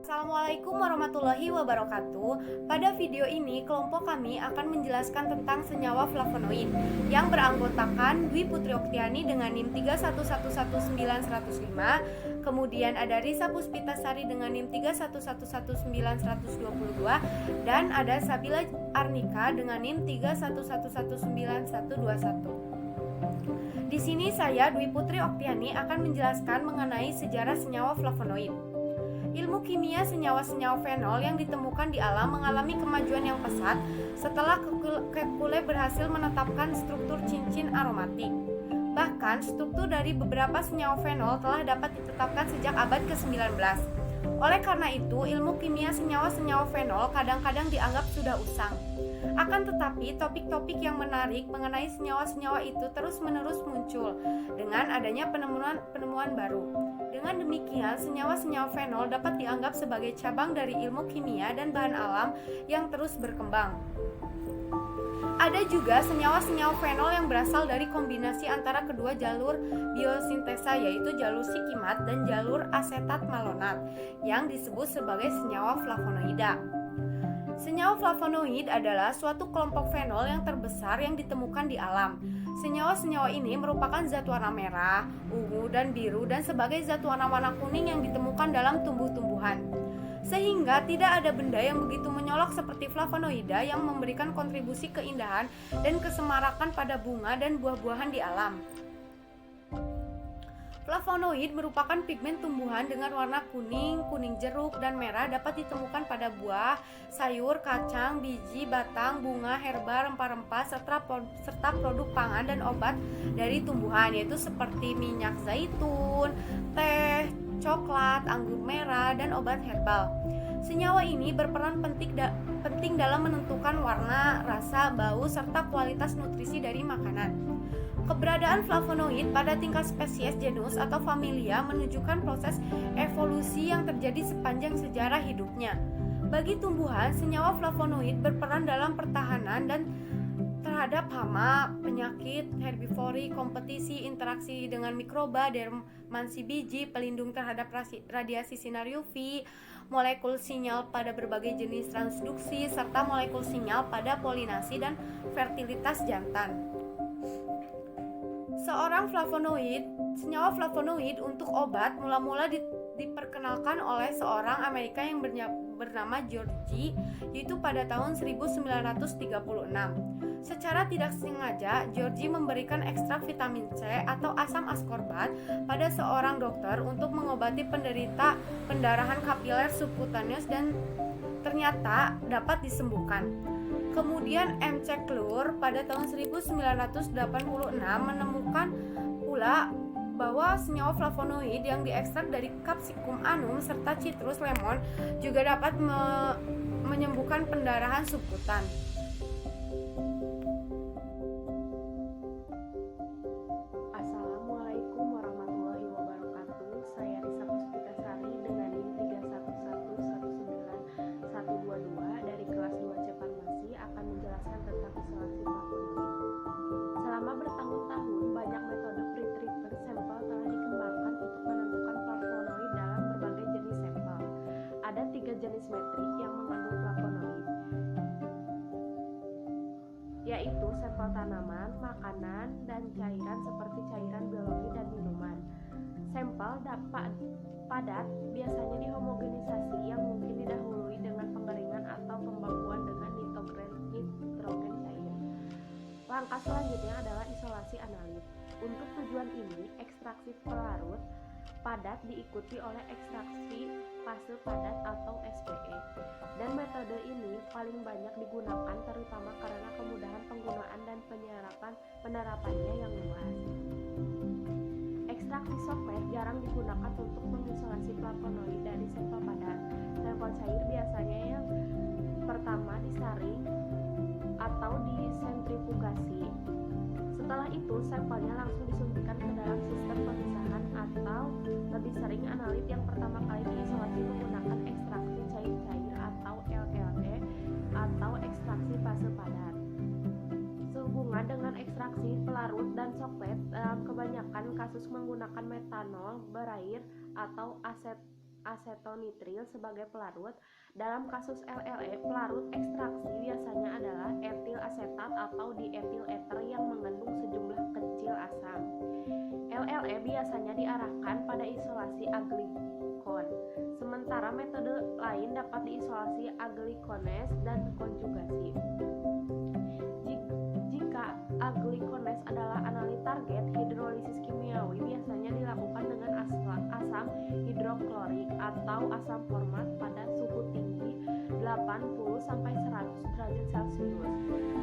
Assalamualaikum warahmatullahi wabarakatuh. Pada video ini, kelompok kami akan menjelaskan tentang senyawa flavonoid yang beranggotakan Dwi Putri Oktiani dengan NIM 3111905, kemudian ada Risa Puspitasari dengan NIM 3111922, dan ada Sabila Arnika dengan NIM 3111921. Di sini saya, Dwi Putri Oktiani, akan menjelaskan mengenai sejarah senyawa flavonoid. Ilmu kimia senyawa-senyawa fenol yang ditemukan di alam mengalami kemajuan yang pesat setelah Kekule berhasil menetapkan struktur cincin aromatik. Bahkan, struktur dari beberapa senyawa fenol telah dapat ditetapkan sejak abad ke-19. Oleh karena itu, ilmu kimia senyawa-senyawa fenol kadang-kadang dianggap sudah usang. Akan tetapi, topik-topik yang menarik mengenai senyawa-senyawa itu terus-menerus muncul dengan adanya penemuan baru. Dengan demikian, senyawa-senyawa fenol dapat dianggap sebagai cabang dari ilmu kimia dan bahan alam yang terus berkembang. Ada juga senyawa-senyawa fenol yang berasal dari kombinasi antara kedua jalur biosintesa, yaitu jalur sikimat dan jalur asetat malonat, yang disebut sebagai senyawa flavonoida. Senyawa flavonoid adalah suatu kelompok fenol yang terbesar yang ditemukan di alam. Senyawa-senyawa ini merupakan zat warna merah, ungu, dan biru, dan sebagai zat warna-warna kuning yang ditemukan dalam tumbuh-tumbuhan. Sehingga tidak ada benda yang begitu menyolok seperti flavonoida yang memberikan kontribusi keindahan dan kesemarakan pada bunga dan buah-buahan di alam. Flavonoid merupakan pigmen tumbuhan dengan warna kuning, kuning jeruk, dan merah dapat ditemukan pada buah, sayur, kacang, biji, batang, bunga, herba, rempah-rempah, serta produk pangan dan obat dari tumbuhan, yaitu seperti minyak zaitun, teh, coklat, anggur merah, dan obat herbal. Senyawa ini berperan penting dalam menentukan warna, rasa, bau, serta kualitas nutrisi dari makanan. Keberadaan flavonoid pada tingkat spesies, genus, atau familia menunjukkan proses evolusi yang terjadi sepanjang sejarah hidupnya. Bagi tumbuhan, senyawa flavonoid berperan dalam pertahanan dan terhadap hama, penyakit, herbivori, kompetisi, interaksi dengan mikroba, dermansi biji, pelindung terhadap radiasi sinar UV, molekul sinyal pada berbagai jenis transduksi, serta molekul sinyal pada polinasi dan fertilitas jantan. Senyawa flavonoid untuk obat mula-mula diperkenalkan oleh seorang Amerika yang bernama Georgie, yaitu pada tahun 1936. Secara tidak sengaja, Georgie memberikan ekstrak vitamin C atau asam askorbat pada seorang dokter untuk mengobati penderita pendarahan kapiler subkutaneus dan ternyata dapat disembuhkan. Kemudian McClure pada tahun 1986 menemukan pula bahwa senyawa flavonoid yang diekstrak dari Capsicum annuum serta citrus lemon juga dapat menyembuhkan pendarahan subkutan. Assalamualaikum warahmatullahi wabarakatuh. Saya Risa Puspitasari dengan NIM 311192122 dari kelas 2 C Farmasi akan menjelaskan tentang isolasi flavonoid. Selama bertahun-tahun, banyak metode pre-treatment sampel telah dikembangkan untuk menentukan flavonoid dalam berbagai jenis sampel. Ada 3 jenis metrik yang mengandung flavonoid, yaitu sampel tanaman, makanan, dan cairan seperti cairan biologi dan minuman. Sampel padat biasanya dihomogenisasi yang mungkin didahului dengan pengeringan atau pembakuan dengan nitrogen cair. Langkah selanjutnya adalah isolasi analit. Untuk tujuan ini, ekstraksi pelarut padat diikuti oleh ekstraksi fase padat atau SPE. Dan metode ini paling banyak digunakan terutama karena kemudahan penggunaan dan penerapannya yang luas. Ekstraksi soklet jarang digunakan untuk mengisolasi flavonoid dari sampel padat. Sampel cair biasanya yang pertama disaring atau disentrifugasi. Setelah itu, sampelnya langsung disuntikan ke dalam sistem pemisahan atau lebih sering analit yang pertama kali diisolasi menggunakan ekstraksi cair-cair atau LLE atau ekstraksi fase padat. Sehubungan dengan ekstraksi pelarut dan soklet, dalam kebanyakan kasus menggunakan metanol berair atau asetonitril sebagai pelarut. Dalam kasus LLE, pelarut ekstraksi biasanya adalah etil asetat atau dietil eter yang mengandung sejumlah kecil asam. LLE biasanya diarahkan pada isolasi aglikon, sementara metode lain dapat diisolasi aglikones dan konjugasi. Jika aglikones adalah analit target, hidrolisis kimiawi biasanya dilakukan dengan asam hidroklorik atau asam format pada suhu tinggi 80-100 derajat Celcius,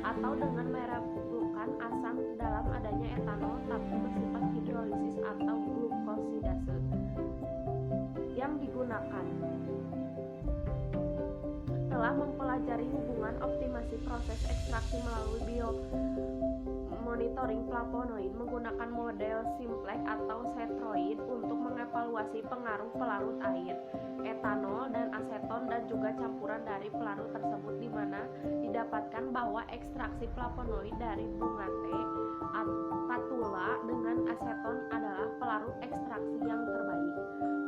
atau dengan merebuskan asam dalam adanya etanol tapi bersifat hidrolisis atau glukosidase. Yang digunakan telah mempelajari hubungan optimasi proses ekstraksi melalui biomonitoring flavonoid menggunakan model simplex atau setroid untuk mengevaluasi pengaruh pelarut air, etanol, dan aseton dan juga campuran dari pelarut tersebut, di mana didapatkan bahwa ekstraksi flavonoid dari bunga teh, patula dengan aseton adalah pelarut ekstraksi yang terbaik.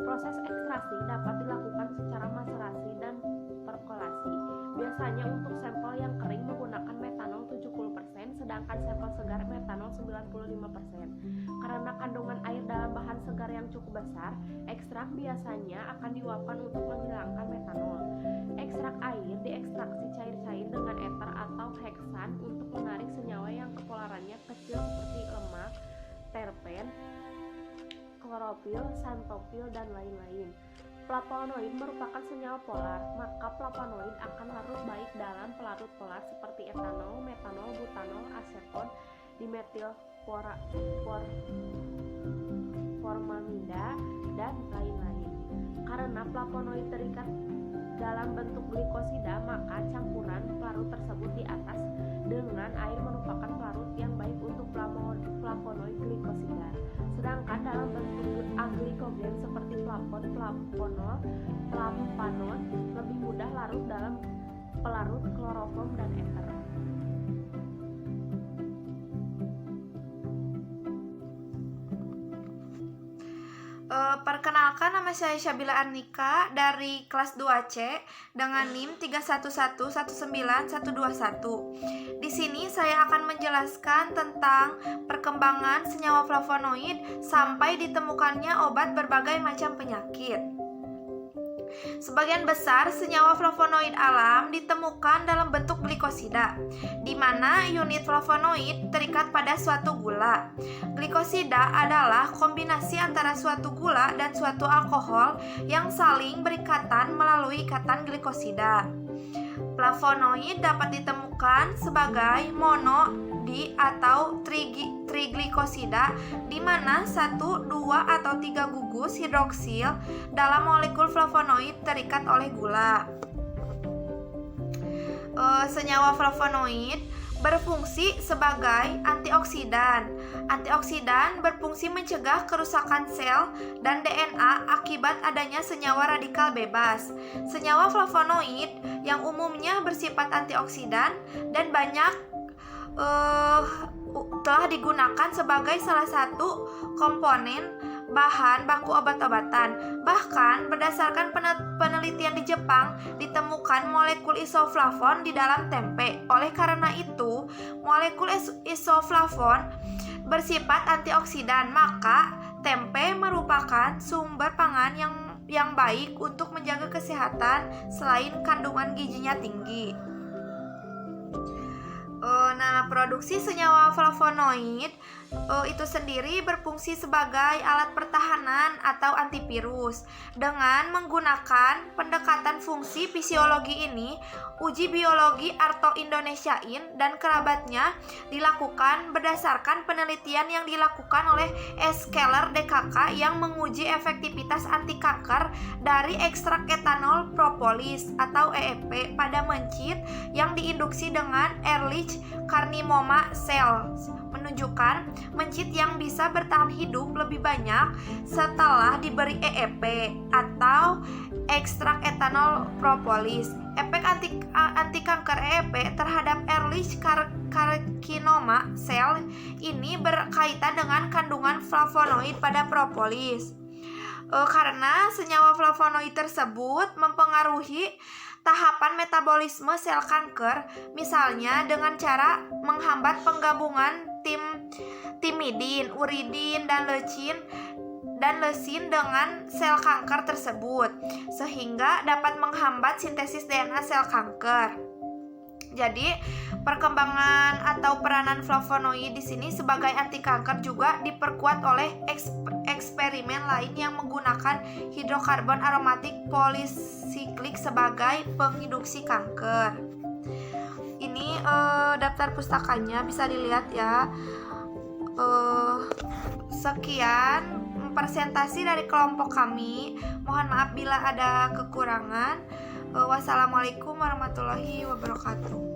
Proses ekstraksi dapat dilakukan secara maserasi dan perkolasi. Biasanya untuk sampel yang kering menggunakan metanol 70%, sedangkan sampel segar metanol 95%. Karena kandungan air dalam bahan segar yang cukup besar, ekstrak biasanya akan diuapkan untuk menghilangkan metanol. Ekstrak air diekstraksi cair-cair dengan eter atau heksan untuk menarik senyawa yang kepolarannya kecil seperti lemak, terpen, klorofil, xanthofil, dan lain-lain. Flavonoid merupakan senyawa polar, maka flavonoid akan larut baik dalam pelarut polar seperti etanol, metanol, butanol, aseton, dimetil formamida, dan lain-lain. Karena flavonoid terikat dalam bentuk glikosida, maka campuran pelarut tersebut di atas dengan air merupakan pelarut yang baik untuk flavonoid glikosida. Sedangkan dalam bentuk aglikogen seperti flavon, flavonol, flapanon lebih mudah larut dalam pelarut kloroform dan eter. Perkenalkan, nama saya Syabila Arnika dari kelas 2C dengan NIM 3111921. Di sini saya akan menjelaskan tentang perkembangan senyawa flavonoid sampai ditemukannya obat berbagai macam penyakit. Sebagian besar senyawa flavonoid alam ditemukan dalam bentuk glikosida, di mana unit flavonoid terikat pada suatu gula. Glikosida adalah kombinasi antara suatu gula dan suatu alkohol yang saling berikatan melalui ikatan glikosida. Flavonoid dapat ditemukan sebagai di atau triglikosida, di mana 1, 2, atau 3 gugus hidroksil dalam molekul flavonoid terikat oleh gula. Senyawa flavonoid berfungsi sebagai antioksidan. Antioksidan berfungsi mencegah kerusakan sel dan DNA akibat adanya senyawa radikal bebas. Senyawa flavonoid yang umumnya bersifat antioksidan dan banyak telah digunakan sebagai salah satu komponen bahan baku obat-obatan. Bahkan berdasarkan penelitian di Jepang, ditemukan molekul isoflavon di dalam tempe. Oleh karena itu, molekul isoflavon bersifat antioksidan, maka tempe merupakan sumber pangan yang baik untuk menjaga kesehatan selain kandungan gizinya tinggi. Produksi senyawa flavonoid itu sendiri berfungsi sebagai alat pertahanan atau antivirus. Dengan menggunakan pendekatan fungsi fisiologi ini, uji biologi Arto Indonesiain dan kerabatnya dilakukan berdasarkan penelitian yang dilakukan oleh S. Keller DKK yang menguji efektivitas anti kanker dari ekstrak etanol propolis atau EEP pada mencit yang diinduksi dengan Ehrlich Carcinoma cells, menunjukkan mencit yang bisa bertahan hidup lebih banyak setelah diberi EEP atau ekstrak etanol propolis. Efek anti kanker EEP terhadap Ehrlich Carcinoma cell ini berkaitan dengan kandungan flavonoid pada propolis. karena senyawa flavonoid tersebut mempengaruhi tahapan metabolisme sel kanker, misalnya dengan cara menghambat penggabungan timidin, uridin, dan leucin dengan sel kanker tersebut, sehingga dapat menghambat sintesis DNA sel kanker. Jadi, perkembangan atau peranan flavonoid di sini sebagai anti kanker juga diperkuat oleh eksperimen lain yang menggunakan hidrokarbon aromatik polisiklik sebagai penginduksi kanker. Ini daftar pustakanya bisa dilihat ya. Sekian presentasi dari kelompok kami. Mohon maaf bila ada kekurangan. Wassalamualaikum warahmatullahi wabarakatuh.